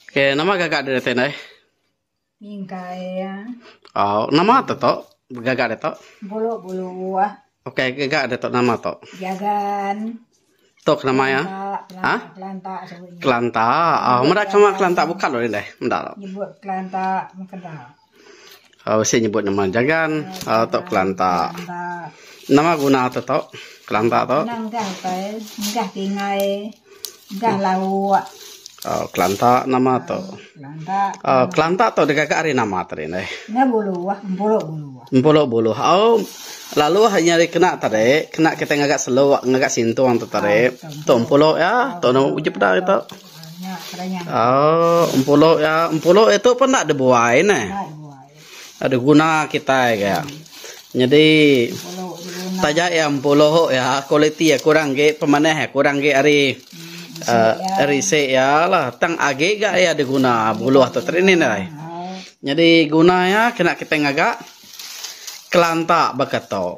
Oke, nama gagak dari tenai. Mingkai ya. Oh, nama apa to? Gagak ada to? Bulu-bulu ah. Oke, gagak ada to nama to. Jagan. Tok namanya? Hah? Kelanta sebenarnya. Kelanta. Oh, merak sama kelanta bukan loh ini. Mendak. Nyebut kelanta makedal. Oh, saya nyebut nama jagan. Oh, tok kelanta. Kelanta. Nama guna to to? Kelanta to? Nanggah pai, nanggah tingai, nanggah lau. Oh, kelanta nama to. Kelanta. Oh, kelanta to gagak ari nama tadi nih. Nah bulu ah, bulu. Bulu. Oh, lalu hanya kena tadi, kena kita ngagak slow, ngagak sintu ang tadi. Tumpulok ya, tono ujib dah itu. Oh, empulok ya, empulok itu pun nak dibuai nih. Ada guna kita ya. Jadi tajak ya empulok ya, kualiti ya kurang ge pemanah ya, kurang ge ari se ya lah, tang age ga ya ada guna bulu atau trini nih. Jadi guna ya kena kita ngagak kelanta bakato.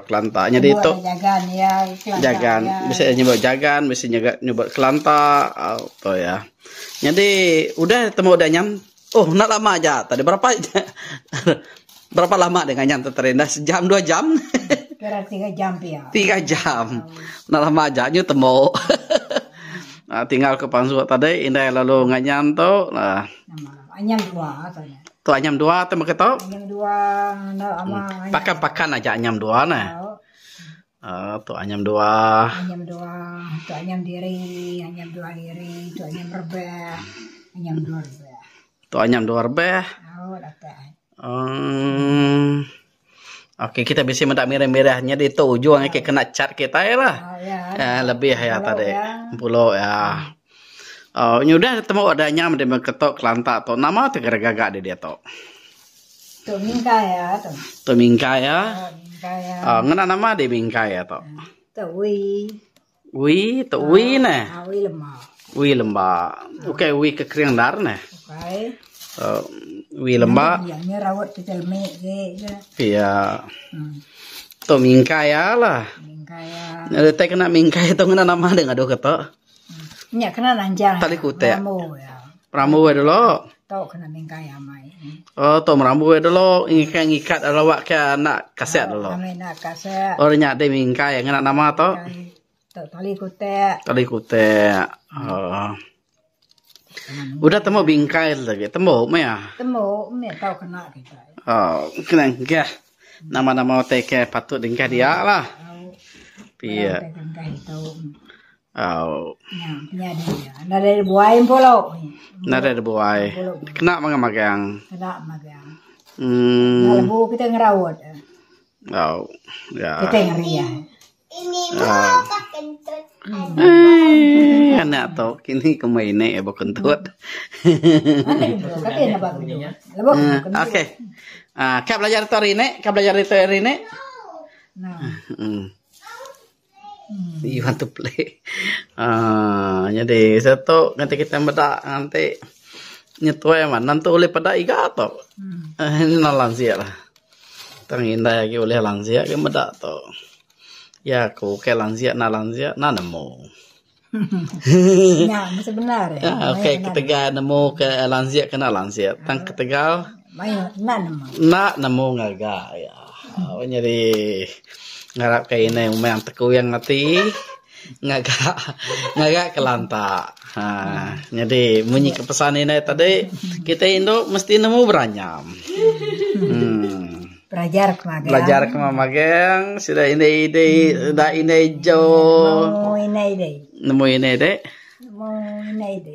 Kelanta. Jadi itu jagan ya, jagan. Bisa nyebut jagan, bisa nyebut kelanta atau ya. Jadi udah temu udah nyam. Oh, nak lama aja. Tadi berapa berapa lama dengan nyam terindah? Sejam 2 jam? Kira 3 jam ya. 3 jam. Nak lama aja nyu temu. Nah, tinggal ke Pangsu tadi indah lalu nganyam tu. Nah. Anyam 2 katanya. Tu anyam 2 temu keto? Anyam 2 na ama. Pakan aja anyam 2 nah. Tu anyam 2. Anyam 2, tu anyam diri, anyam 2 diri, tu anyam rebeh. Anyam 2 rebeh. Tu anyam 2 rebeh. Oh, datang. Oke, kita bisa mendak merah-merahnya di ujungnya kayak kena cat kita ya lah. Lebih ya tadi. Pulau ya. Oh, ini udah ketemu adanya mendengar ketok kelanta atau nama atau gagak dia to. Tu mingkai ya tu. Tu mingkai ya. Mingkai ya. Oh, ngena nama dia mingkai ya to. Tu wi. Wi, tu wi nah. Wi lemah. Wi lembah. Oke, wi kekering dar nah. Oke. Wi lembah. Ini rawat kecil me ke. Iya. Tu mingkai ya lah. Mingkai ya. Ada teh kena mingkai itu ngena nama dia ngado ketok. Nya kena lanjang. Tali kute. Ramu ya. Ramu dulu. Tau kena mingkai amai. Oh, to ramu dulu ngikat lawak ke anak kaset dulu. Kami nak kaset. Oh, nyak de mingkai ngena nama to. Tali kute. Tali kute. Oh. Udah temu bingkai lagi. Temu me ya? Temu me tau kena kita. Oh, kena enggak. Nama-nama teke patut dingkah dia lah. Iya. Oh. Ya dia. Dari buai polo. Nada ada buai. Kena magang. Kena magang. Kalau kita ngerawat. Oh, ya. Kita ngeri ya. Ini mau kentut. Anak to kini kemaine ya kentut. Oke. Kau belajar itu hari ini? Kau belajar itu hari ini? You want to play? Jadi satu nanti kita bedak nanti nyetua man nanti oleh pada iga atau ini langsia lah. Terindah lagi oleh langsia ke bedak to. Ya aku ke langsia na nemu. Ya sebenar ya. Oke ketegal nemu ke langsia kena langsia. Tang ketegal. Nak nemu ngaga ya. Jadi ngarap kayak ini yang teku yang ngerti ngagak kelanta. Jadi bunyi kepesan ini tadi kita Indo mesti nemu beranyam. Belajar ke Magelang. Belajar ke Magelang sudah ini jo. Nemu ini deh.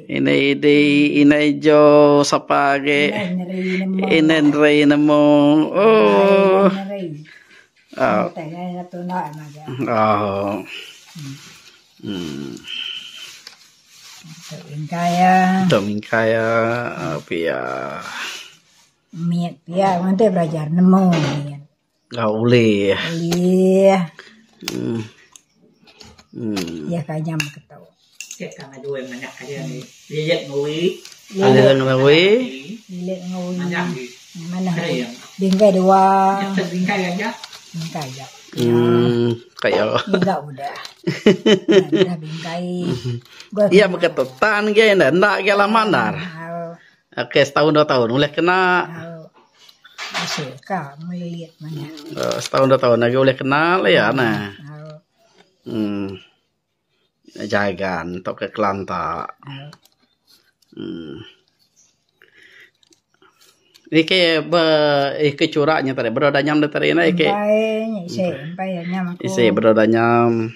Ini jo sapage. Ini nemu. Oh. Oh. Mingkaya pia. Miet pia nanti belajar nemu. Uli. Ya kayaknya mau ketahu. Cek karena dua yang banyak aja nih. Lihat ngui. Ada ngui. Lihat ngui. Banyak. Mana? Bingkai 2. Bingkai aja. bingkai ya. Kayak Udah. Udah bingkai. iya beketutan ge ndak ge lamandar. Oke, setahun 2 tahun boleh kena. Masih ka melihat mana. Setahun 2 tahun lagi boleh kenal ya nah. Jagan tok ke Kelantan. Ini ke curaknya tadi beroda nyam tadi na ke. Ise beroda nyam.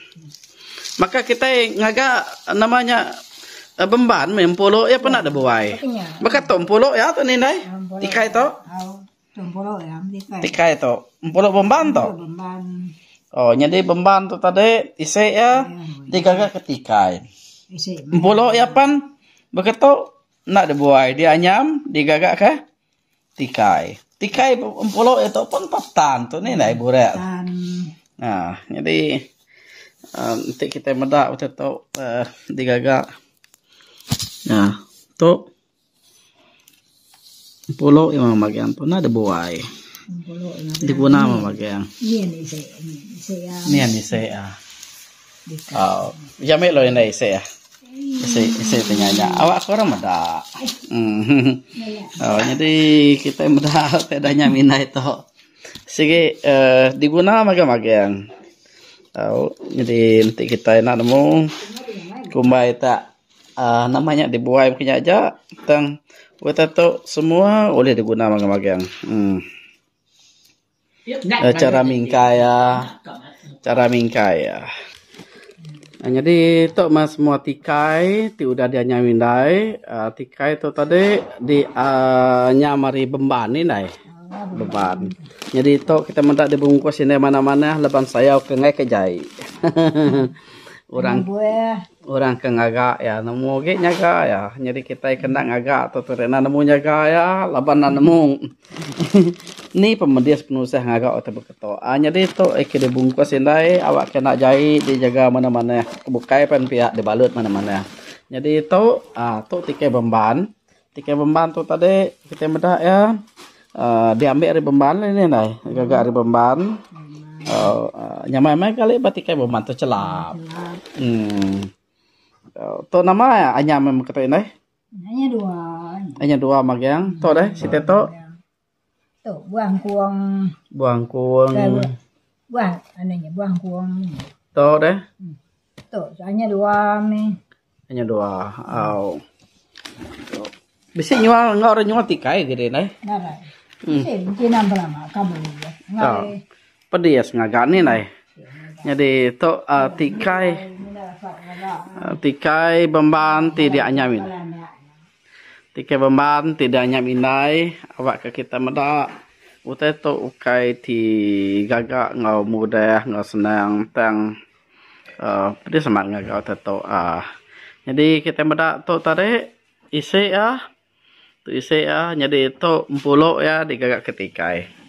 Maka kita ngaga namanya bemban mempolo ya pernah ada buai. Maka tompolo ya tu nindai. Tikai to. Tompolo ya Tikai to. Empolo bemban to. Oh, jadi bemban tu tadi ise ya digaga ke tikai. Empolo ya pan begitu nak ada buai dia anyam digaga ke tikai. Tikai empolo itu pun patan tu ni nai buret. Nah, jadi nanti kita medak waktu tu digaga. Nah, tu empolo yang bagian tu nak ada buai. Diguna bagian. Ni ise ya. Oh, jamai lo ini ise ya. Ise tanya awak korang medak. Oh, jadi kita medak pedanya mina itu. Sige diguna magang-magang. Oh, jadi nanti kita nak nemu kumbai tak namanya dibuai punya aja tang kita tu semua boleh digunakan magang-magang. Cara mingkai ya. Jadi tok mas semua tikai ti udah dia nyamindai tikai tu tadi di nyamari bemban ni nai beban. Jadi tok kita mendak dibungkus ini mana-mana leban saya ke ngai ke jai. Orang ke ngaga ya nemu ge nyaga ya. Jadi kita kena ngaga atau terena nemu nyaga ya leban nemu. Ni pemedias penusah ngaga atau beketo. Jadi to ke dibungkus indai awak kena jai dijaga mana-mana kebukai pan pihak dibalut mana-mana. Jadi to tikai bemban. Tikai bemban tu tadi kita mendak ya diambil dari bemban ini nai. Gaga dari bemban. Nyamai kali batikai bemban tu celap. To nama ya anya memang kata ini. Hanya dua magiang. To deh site to. To buang kuang. Buang to deh. To hanya dua mi. Hanya dua. Oh. Bisa nyual enggak orang nyual tikai gede nih. Nara. Mungkin lama kamu ya. Ngai. Pedias ngagani nih. Jadi to tikai bemban tidak anyamin. Tikai bemban tidak anyamin nai awak ke kita medak utai to ukai ti gagak ngau mudah ngau senang tang pedis semat ngagak utai to jadi kita medak to tadi isi ya tu isi ya jadi to empulok ya digagak ketikai.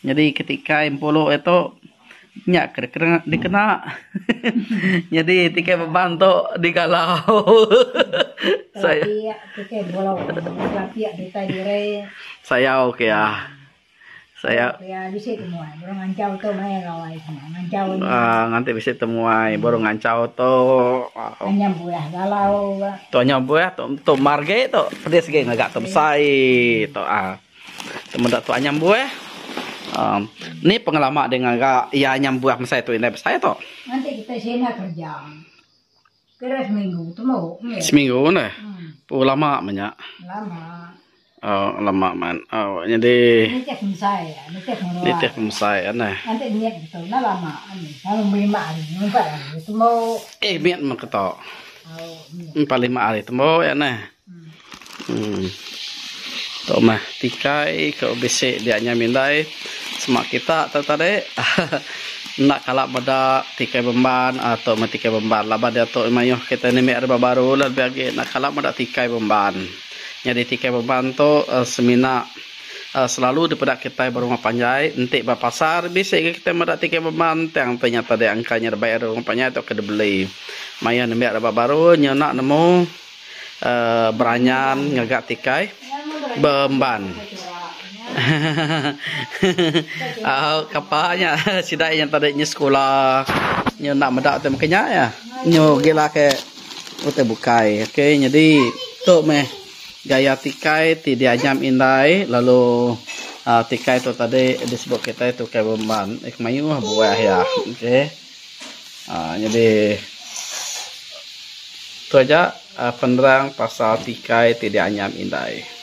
Jadi ketika empolo itu nyak dikena. Jadi tikai beban tu digalau. Saya oke ya. Saya nanti bisa temuai baru ngancau to. To nyambuah to marge to pedes ge ngagak temsai to temendak to nyambuah. Ini pengalaman dengan ya nyambuah saya tu ini saya tu. Nanti kita sini kerja. Kira seminggu tu mau. Seminggu nih. Lama banyak. Lama. Oh lama man. Oh jadi. Ini cek saya. Ini cek saya nih. Nanti niat betul. Nah lama. Kalau 5 hari. 4 hari. Itu mau. Niat mengketok. 4-5 hari itu mau ya nih. Tuh mah tikai ke besek dia nyamindai semak kita tadi nak kalap pada tikai bemban atau tikai bemban laba dia tu mayuh kita ni mek ada baru lebih lagi nak kalap pada tikai bemban. Jadi tikai bemban tu semina selalu daripada kita berumah panjai nanti pasar besek kita pada tikai bemban yang ternyata dia angkanya bayar rumah panjai tu kena beli. Mayuh ni mek ada baru nyenak nemu beranyan ngagak tikai bemban. Kapanya sidak yang tadi sekolah nyo nak medak tu makanya ya. Nyo gila ke ute bukai. Okey, jadi tu meh gaya tikai tidak anyam indai lalu tikai tu tadi disebut kita itu kayak beban mayu buah ya. Okey. Jadi tu aja penerang pasal tikai tidak anyam indai.